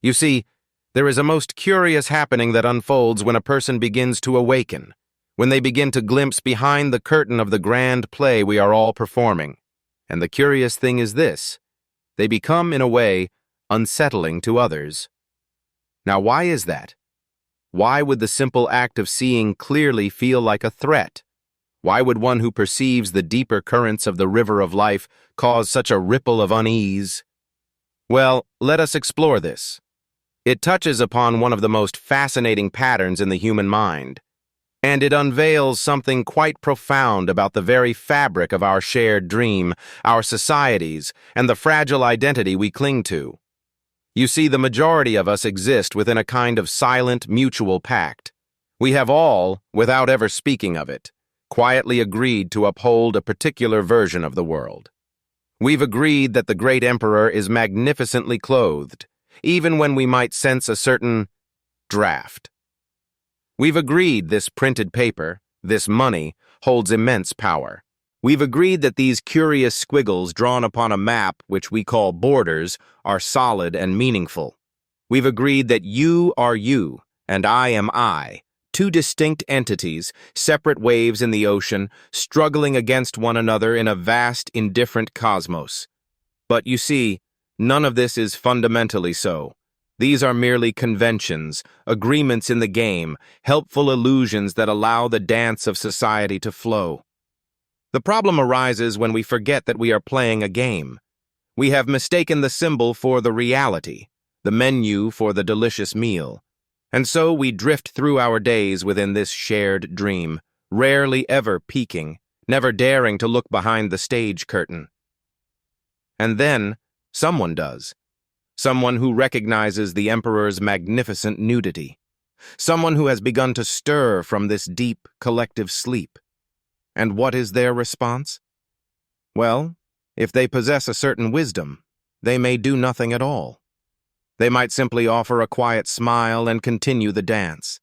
You see, there is a most curious happening that unfolds when a person begins to awaken, when they begin to glimpse behind the curtain of the grand play we are all performing. And the curious thing is this: they become, in a way, unsettling to others. Now, why is that? Why would the simple act of seeing clearly feel like a threat? Why would one who perceives the deeper currents of the river of life cause such a ripple of unease? Well, let us explore this. It touches upon one of the most fascinating patterns in the human mind, and it unveils something quite profound about the very fabric of our shared dream, our societies, and the fragile identity we cling to. You see, the majority of us exist within a kind of silent, mutual pact. We have all, without ever speaking of it, quietly agreed to uphold a particular version of the world. We've agreed that the great emperor is magnificently clothed, even when we might sense a certain draft. We've agreed this printed paper, this money, holds immense power. We've agreed that these curious squiggles drawn upon a map, which we call borders, are solid and meaningful. We've agreed that you are you, and I am I, two distinct entities, separate waves in the ocean, struggling against one another in a vast, indifferent cosmos. But you see, none of this is fundamentally so. These are merely conventions, agreements in the game, helpful illusions that allow the dance of society to flow. The problem arises when we forget that we are playing a game. We have mistaken the symbol for the reality, the menu for the delicious meal. And so we drift through our days within this shared dream, rarely ever peeking, never daring to look behind the stage curtain. And then, someone does. Someone who recognizes the emperor's magnificent nudity. Someone who has begun to stir from this deep, collective sleep. And what is their response? Well, if they possess a certain wisdom, they may do nothing at all. They might simply offer a quiet smile and continue the dance.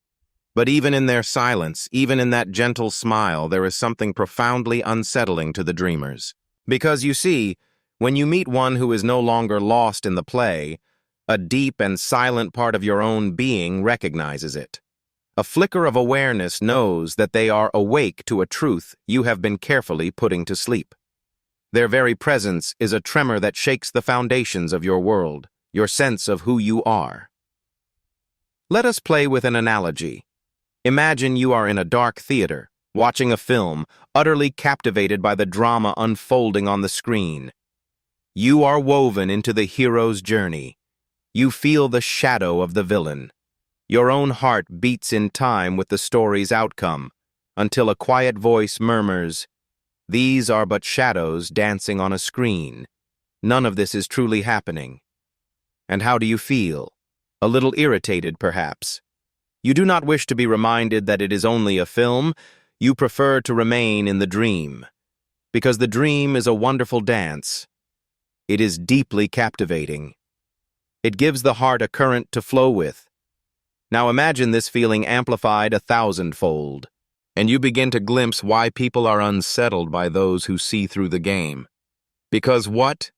But even in their silence, even in that gentle smile, there is something profoundly unsettling to the dreamers. Because you see, when you meet one who is no longer lost in the play, a deep and silent part of your own being recognizes it. A flicker of awareness knows that they are awake to a truth you have been carefully putting to sleep. Their very presence is a tremor that shakes the foundations of your world, your sense of who you are. Let us play with an analogy. Imagine you are in a dark theater, watching a film, utterly captivated by the drama unfolding on the screen. You are woven into the hero's journey. You feel the shadow of the villain. Your own heart beats in time with the story's outcome, until a quiet voice murmurs, "These are but shadows dancing on a screen. None of this is truly happening." And how do you feel? A little irritated, perhaps. You do not wish to be reminded that it is only a film. You prefer to remain in the dream, because the dream is a wonderful dance. It is deeply captivating. It gives the heart a current to flow with. Now imagine this feeling amplified 1,000-fold, and you begin to glimpse why people are unsettled by those who see through the game. Because what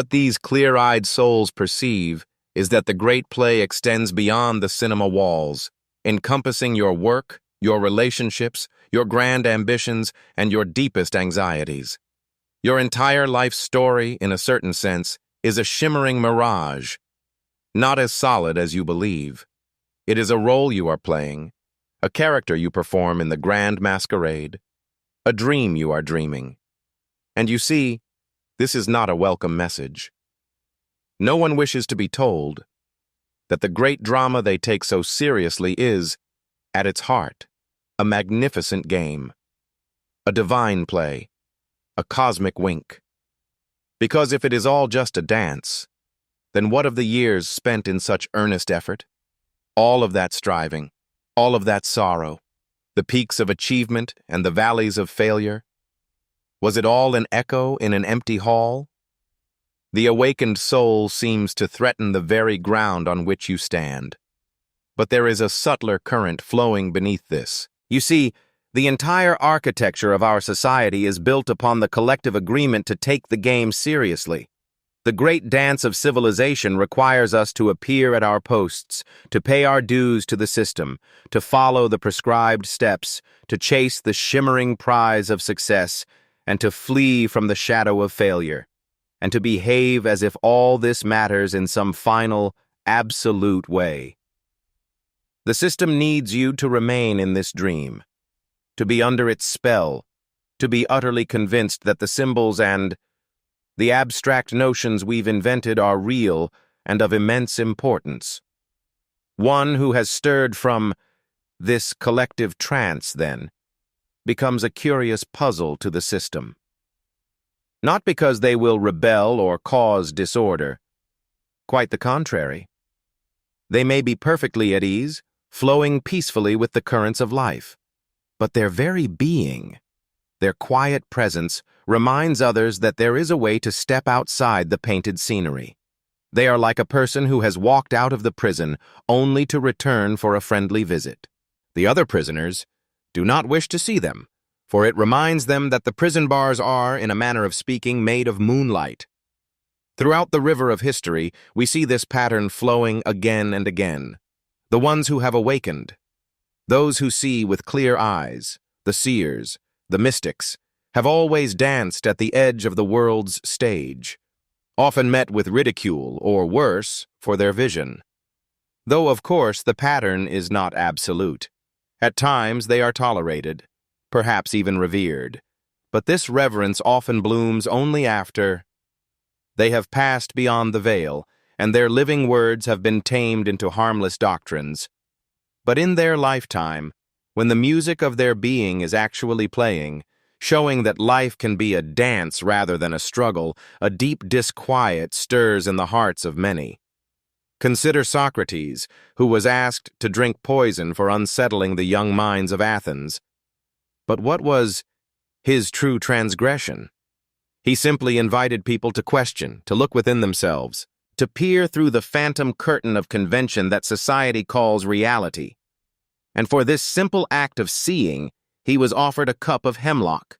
these clear-eyed souls perceive is that the great play extends beyond the cinema walls, encompassing your work, your relationships, your grand ambitions, and your deepest anxieties. Your entire life story, in a certain sense, is a shimmering mirage, not as solid as you believe. It is a role you are playing, a character you perform in the grand masquerade, a dream you are dreaming. And you see, this is not a welcome message. No one wishes to be told that the great drama they take so seriously is, at its heart, a magnificent game, a divine play, a cosmic wink. Because if it is all just a dance, then what of the years spent in such earnest effort? All of that striving, all of that sorrow, the peaks of achievement and the valleys of failure? Was it all an echo in an empty hall? The awakened soul seems to threaten the very ground on which you stand. But there is a subtler current flowing beneath this. You see, the entire architecture of our society is built upon the collective agreement to take the game seriously. The great dance of civilization requires us to appear at our posts, to pay our dues to the system, to follow the prescribed steps, to chase the shimmering prize of success, and to flee from the shadow of failure, and to behave as if all this matters in some final, absolute way. The system needs you to remain in this dream, to be under its spell, to be utterly convinced that the symbols and the abstract notions we've invented are real and of immense importance. One who has stirred from this collective trance, then, becomes a curious puzzle to the system. Not because they will rebel or cause disorder. Quite the contrary. They may be perfectly at ease, flowing peacefully with the currents of life. But their very being, their quiet presence, reminds others that there is a way to step outside the painted scenery. They are like a person who has walked out of the prison only to return for a friendly visit. The other prisoners do not wish to see them, for it reminds them that the prison bars are, in a manner of speaking, made of moonlight. Throughout the river of history, we see this pattern flowing again and again. The ones who have awakened, those who see with clear eyes, the seers, the mystics, have always danced at the edge of the world's stage, often met with ridicule, or worse, for their vision. Though, of course, the pattern is not absolute. At times they are tolerated, perhaps even revered, but this reverence often blooms only after they have passed beyond the veil, and their living words have been tamed into harmless doctrines. But in their lifetime, when the music of their being is actually playing, showing that life can be a dance rather than a struggle, a deep disquiet stirs in the hearts of many. Consider Socrates, who was asked to drink poison for unsettling the young minds of Athens. But what was his true transgression? He simply invited people to question, to look within themselves, to peer through the phantom curtain of convention that society calls reality. And for this simple act of seeing, he was offered a cup of hemlock.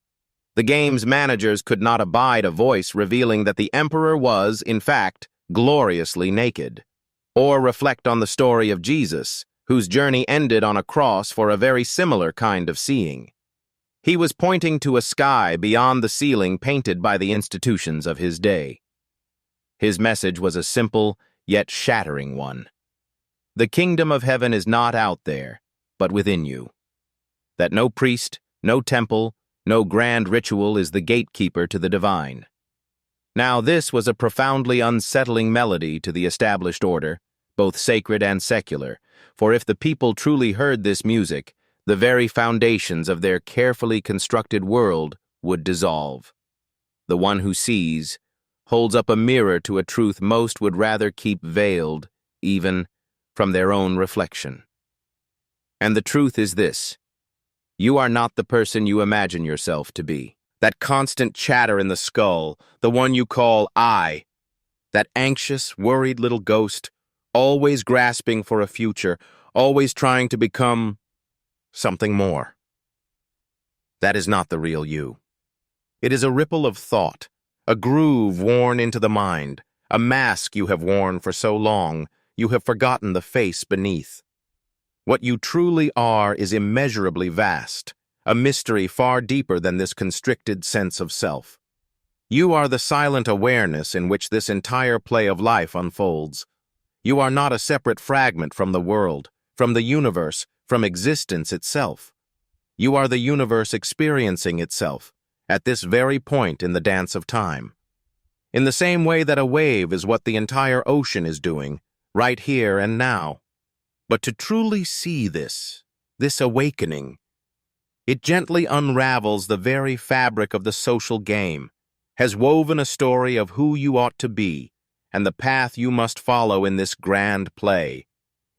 The game's managers could not abide a voice revealing that the emperor was, in fact, gloriously naked. Or reflect on the story of Jesus, whose journey ended on a cross for a very similar kind of seeing. He was pointing to a sky beyond the ceiling painted by the institutions of his day. His message was a simple, yet shattering one. The kingdom of heaven is not out there, but within you. That no priest, no temple, no grand ritual is the gatekeeper to the divine. Now this was a profoundly unsettling melody to the established order, both sacred and secular, for if the people truly heard this music, the very foundations of their carefully constructed world would dissolve. The one who sees holds up a mirror to a truth most would rather keep veiled, even from their own reflection. And the truth is this: you are not the person you imagine yourself to be. That constant chatter in the skull, the one you call I, that anxious, worried little ghost, always grasping for a future, always trying to become something more. That is not the real you. It is a ripple of thought, a groove worn into the mind, a mask you have worn for so long, you have forgotten the face beneath. What you truly are is immeasurably vast, a mystery far deeper than this constricted sense of self. You are the silent awareness in which this entire play of life unfolds. You are not a separate fragment from the world, from the universe, from existence itself. You are the universe experiencing itself at this very point in the dance of time. In the same way that a wave is what the entire ocean is doing, right here and now. But to truly see this awakening, it gently unravels the very fabric of the social game, has woven a story of who you ought to be and the path you must follow in this grand play.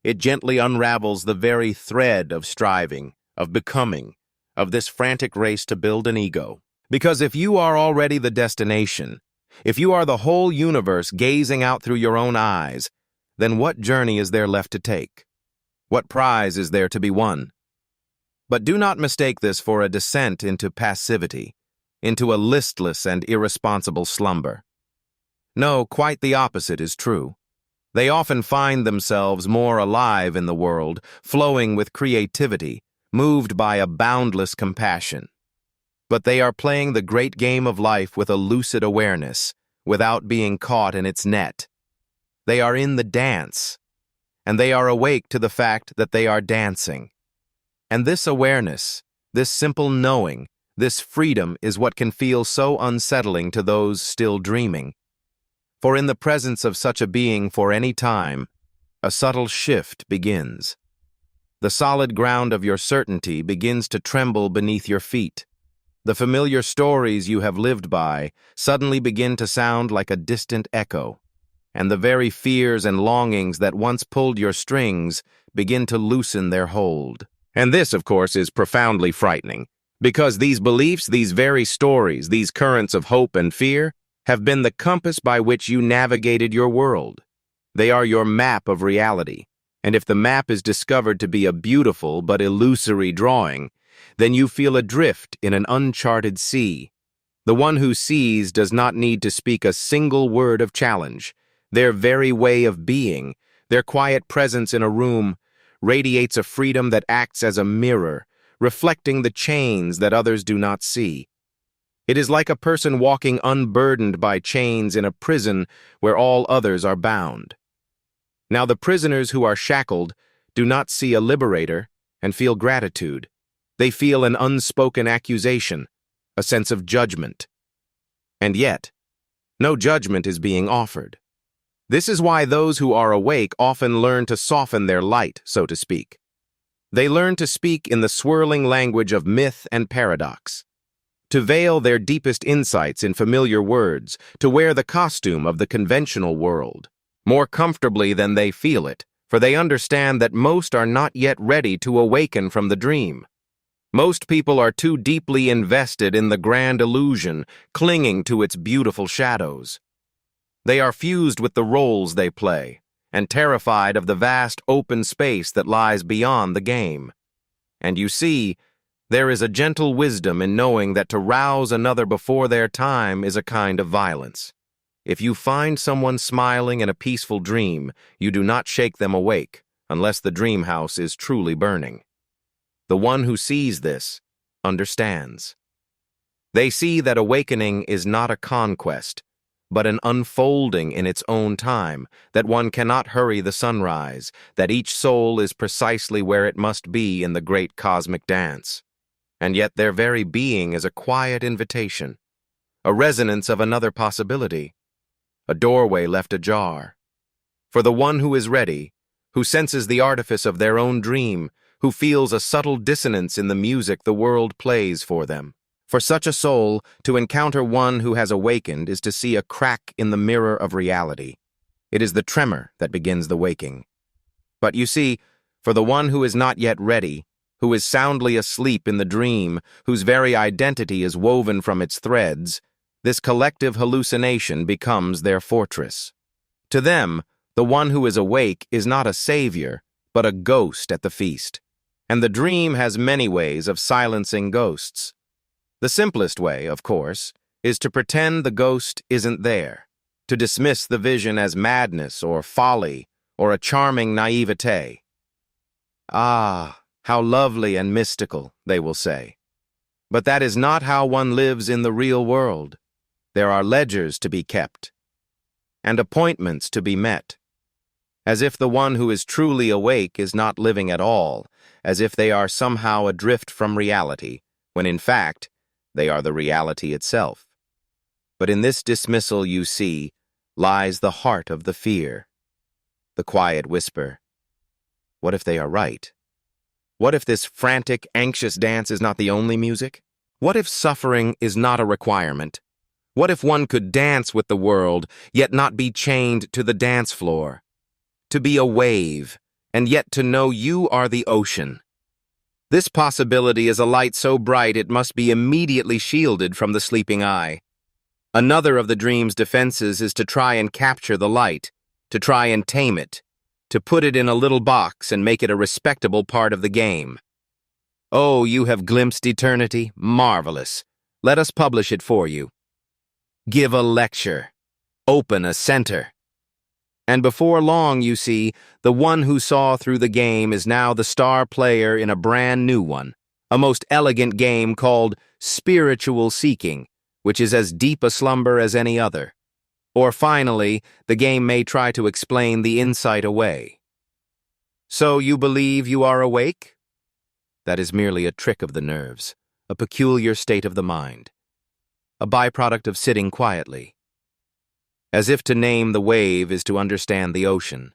It gently unravels the very thread of striving, of becoming, of this frantic race to build an ego. Because if you are already the destination, if you are the whole universe gazing out through your own eyes, then what journey is there left to take? What prize is there to be won? But do not mistake this for a descent into passivity, into a listless and irresponsible slumber. No, quite the opposite is true. They often find themselves more alive in the world, flowing with creativity, moved by a boundless compassion. But they are playing the great game of life with a lucid awareness, without being caught in its net. They are in the dance, and they are awake to the fact that they are dancing. And this awareness, this simple knowing, this freedom is what can feel so unsettling to those still dreaming. For in the presence of such a being for any time, a subtle shift begins. The solid ground of your certainty begins to tremble beneath your feet. The familiar stories you have lived by suddenly begin to sound like a distant echo, and the very fears and longings that once pulled your strings begin to loosen their hold. And this, of course, is profoundly frightening, because these beliefs, these very stories, these currents of hope and fear, have been the compass by which you navigated your world. They are your map of reality, and if the map is discovered to be a beautiful but illusory drawing, then you feel adrift in an uncharted sea. The one who sees does not need to speak a single word of challenge. Their very way of being, their quiet presence in a room, radiates a freedom that acts as a mirror, reflecting the chains that others do not see. It is like a person walking unburdened by chains in a prison where all others are bound. Now the prisoners who are shackled do not see a liberator and feel gratitude. They feel an unspoken accusation, a sense of judgment. And yet, no judgment is being offered. This is why those who are awake often learn to soften their light, so to speak. They learn to speak in the swirling language of myth and paradox, to veil their deepest insights in familiar words, to wear the costume of the conventional world, more comfortably than they feel it, for they understand that most are not yet ready to awaken from the dream. Most people are too deeply invested in the grand illusion, clinging to its beautiful shadows. They are fused with the roles they play, and terrified of the vast open space that lies beyond the game. And you see, there is a gentle wisdom in knowing that to rouse another before their time is a kind of violence. If you find someone smiling in a peaceful dream, you do not shake them awake, unless the dream house is truly burning. The one who sees this understands. They see that awakening is not a conquest, but an unfolding in its own time, that one cannot hurry the sunrise, that each soul is precisely where it must be in the great cosmic dance. And yet their very being is a quiet invitation, a resonance of another possibility, a doorway left ajar. For the one who is ready, who senses the artifice of their own dream, who feels a subtle dissonance in the music the world plays for them. For such a soul, to encounter one who has awakened is to see a crack in the mirror of reality. It is the tremor that begins the waking. But you see, for the one who is not yet ready, who is soundly asleep in the dream, whose very identity is woven from its threads, this collective hallucination becomes their fortress. To them, the one who is awake is not a savior, but a ghost at the feast. And the dream has many ways of silencing ghosts. The simplest way, of course, is to pretend the ghost isn't there, to dismiss the vision as madness or folly or a charming naivete. Ah, how lovely and mystical, they will say. But that is not how one lives in the real world. There are ledgers to be kept, and appointments to be met. As if the one who is truly awake is not living at all, as if they are somehow adrift from reality, when in fact, they are the reality itself. But in this dismissal, you see, lies the heart of the fear. The quiet whisper, what if they are right? What if this frantic, anxious dance is not the only music? What if suffering is not a requirement? What if one could dance with the world, yet not be chained to the dance floor? To be a wave, and yet to know you are the ocean. This possibility is a light so bright it must be immediately shielded from the sleeping eye. Another of the dream's defenses is to try and capture the light, to try and tame it, to put it in a little box and make it a respectable part of the game. Oh, you have glimpsed eternity? Marvelous. Let us publish it for you. Give a lecture. open a center. And before long, you see, the one who saw through the game is now the star player in a brand new one, a most elegant game called spiritual seeking, which is as deep a slumber as any other. Or finally, the game may try to explain the insight away. So you believe you are awake? That is merely a trick of the nerves, a peculiar state of the mind, a byproduct of sitting quietly. As if to name the wave is to understand the ocean.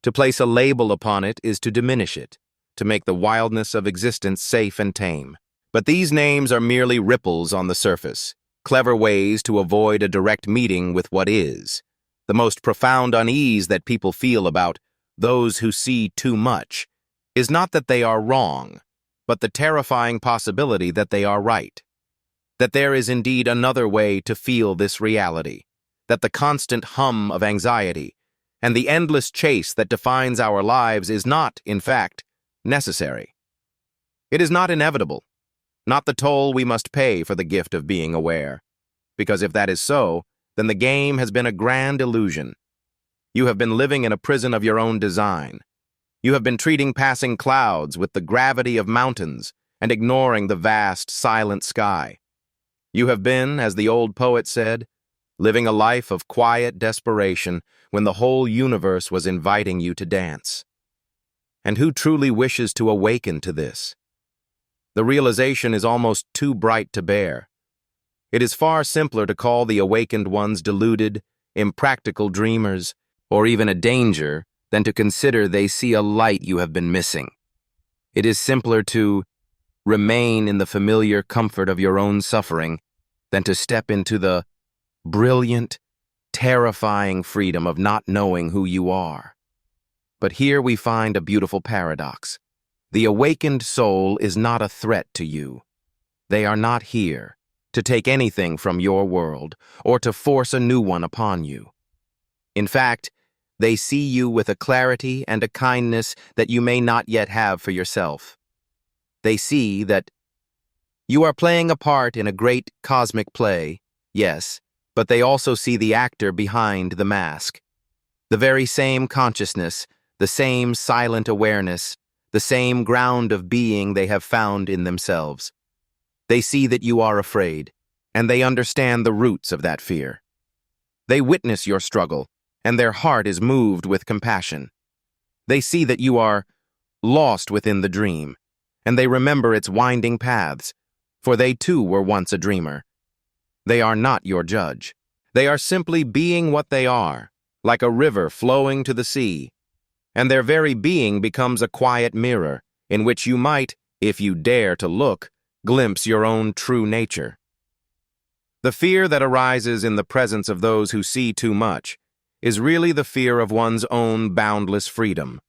To place a label upon it is to diminish it, to make the wildness of existence safe and tame. But these names are merely ripples on the surface, clever ways to avoid a direct meeting with what is. The most profound unease that people feel about those who see too much is not that they are wrong, but the terrifying possibility that they are right. That there is indeed another way to feel this reality. That the constant hum of anxiety and the endless chase that defines our lives is not, in fact, necessary. It is not inevitable, not the toll we must pay for the gift of being aware. Because if that is so, then the game has been a grand illusion. You have been living in a prison of your own design. You have been treating passing clouds with the gravity of mountains and ignoring the vast, silent sky. You have been, as the old poet said, living a life of quiet desperation when the whole universe was inviting you to dance. And who truly wishes to awaken to this? The realization is almost too bright to bear. It is far simpler to call the awakened ones deluded, impractical dreamers, or even a danger than to consider they see a light you have been missing. It is simpler to remain in the familiar comfort of your own suffering than to step into the brilliant, terrifying freedom of not knowing who you are. But here we find a beautiful paradox. The awakened soul is not a threat to you. They are not here to take anything from your world or to force a new one upon you. In fact, they see you with a clarity and a kindness that you may not yet have for yourself. They see that you are playing a part in a great cosmic play, yes, but they also see the actor behind the mask. The very same consciousness, the same silent awareness, the same ground of being they have found in themselves. They see that you are afraid, and they understand the roots of that fear. They witness your struggle, and their heart is moved with compassion. They see that you are lost within the dream, and they remember its winding paths, for they too were once a dreamer. They are not your judge. They are simply being what they are, like a river flowing to the sea. And their very being becomes a quiet mirror, in which you might, if you dare to look, glimpse your own true nature. The fear that arises in the presence of those who see too much is really the fear of one's own boundless freedom.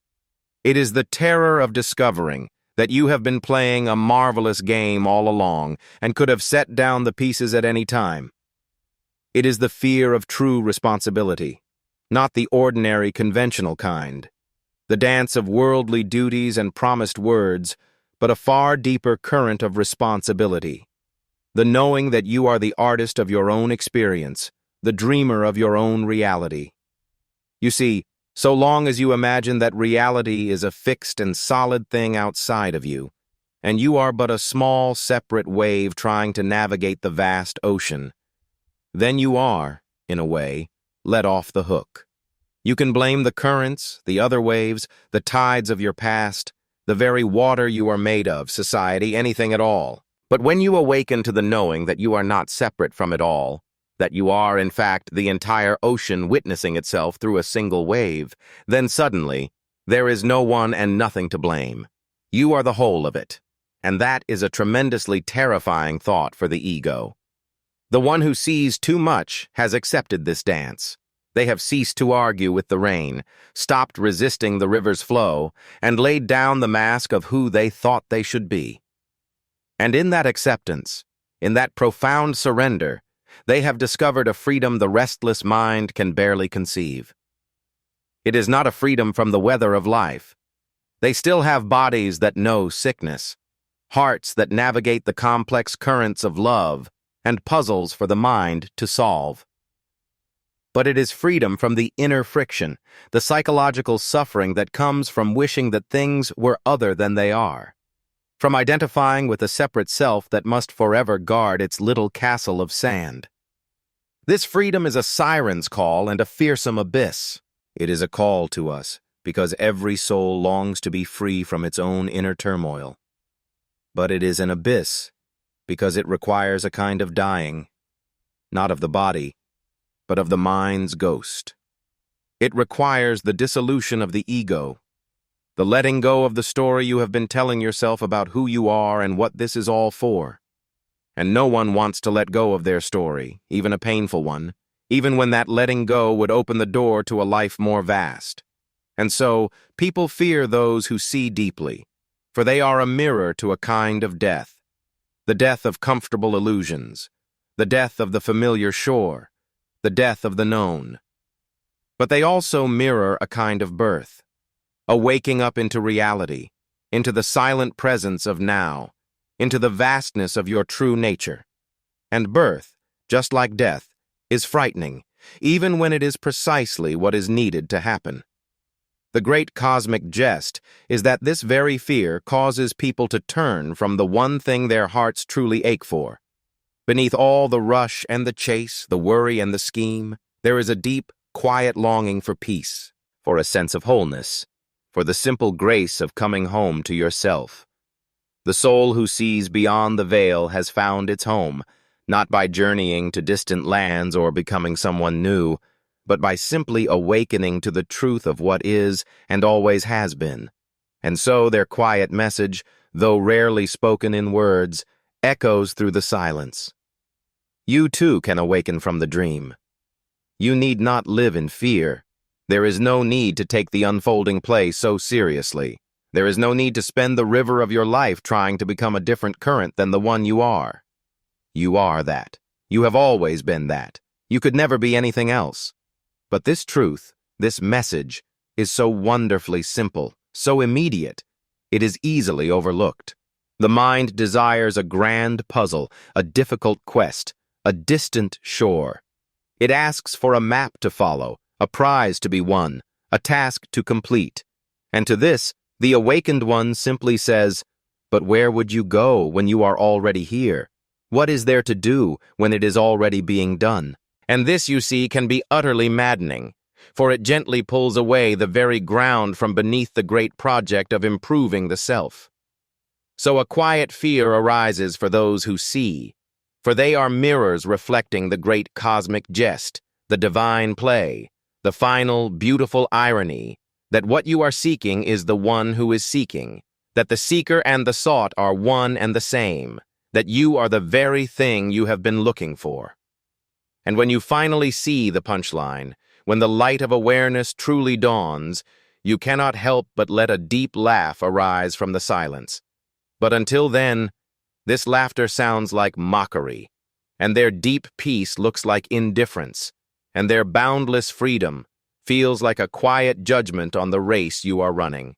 It is the terror of discovering that you have been playing a marvelous game all along and could have set down the pieces at any time. It is the fear of true responsibility, not the ordinary conventional kind, the dance of worldly duties and promised words, but a far deeper current of responsibility, the knowing that you are the artist of your own experience, the dreamer of your own reality. You see, so long as you imagine that reality is a fixed and solid thing outside of you, and you are but a small, separate wave trying to navigate the vast ocean, then you are, in a way, let off the hook. You can blame the currents, the other waves, the tides of your past, the very water you are made of, society, anything at all. But when you awaken to the knowing that you are not separate from it all, that you are, in fact, the entire ocean witnessing itself through a single wave, then suddenly, there is no one and nothing to blame. You are the whole of it. And that is a tremendously terrifying thought for the ego. The one who sees too much has accepted this dance. They have ceased to argue with the rain, stopped resisting the river's flow, and laid down the mask of who they thought they should be. And in that acceptance, in that profound surrender, they have discovered a freedom the restless mind can barely conceive. It is not a freedom from the weather of life. They still have bodies that know sickness, hearts that navigate the complex currents of love, and puzzles for the mind to solve. but it is freedom from the inner friction, the psychological suffering that comes from wishing that things were other than they are, from identifying with a separate self that must forever guard its little castle of sand. This freedom is a siren's call and a fearsome abyss. It is a call to us, because every soul longs to be free from its own inner turmoil. But it is an abyss, because it requires a kind of dying, not of the body, but of the mind's ghost. It requires the dissolution of the ego, the letting go of the story you have been telling yourself about who you are and what this is all for. And no one wants to let go of their story, even a painful one, even when that letting go would open the door to a life more vast. And so, people fear those who see deeply, for they are a mirror to a kind of death, the death of comfortable illusions, the death of the familiar shore, the death of the known. But they also mirror a kind of birth, a waking up into reality, into the silent presence of now, into the vastness of your true nature. And birth, just like death, is frightening, even when it is precisely what is needed to happen. The great cosmic jest is that this very fear causes people to turn from the one thing their hearts truly ache for. Beneath all the rush and the chase, the worry and the scheme, there is a deep, quiet longing for peace, for a sense of wholeness, for the simple grace of coming home to yourself. The soul who sees beyond the veil has found its home, not by journeying to distant lands or becoming someone new, but by simply awakening to the truth of what is and always has been. And so their quiet message, though rarely spoken in words, echoes through the silence. You too can awaken from the dream. You need not live in fear. There is no need to take the unfolding play so seriously. There is no need to spend the river of your life trying to become a different current than the one you are. You are that. You have always been that. You could never be anything else. But this truth, this message, is so wonderfully simple, so immediate, it is easily overlooked. The mind desires a grand puzzle, a difficult quest, a distant shore. It asks for a map to follow, a prize to be won, a task to complete. And to this, the awakened one simply says, "But where would you go when you are already here? What is there to do when it is already being done?" And this, you see, can be utterly maddening, for it gently pulls away the very ground from beneath the great project of improving the self. So a quiet fear arises for those who see, for they are mirrors reflecting the great cosmic jest, the divine play, the final, beautiful irony, that what you are seeking is the one who is seeking, that the seeker and the sought are one and the same, that you are the very thing you have been looking for. And when you finally see the punchline, when the light of awareness truly dawns, you cannot help but let a deep laugh arise from the silence. But until then, this laughter sounds like mockery, and their deep peace looks like indifference, and their boundless freedom feels like a quiet judgment on the race you are running.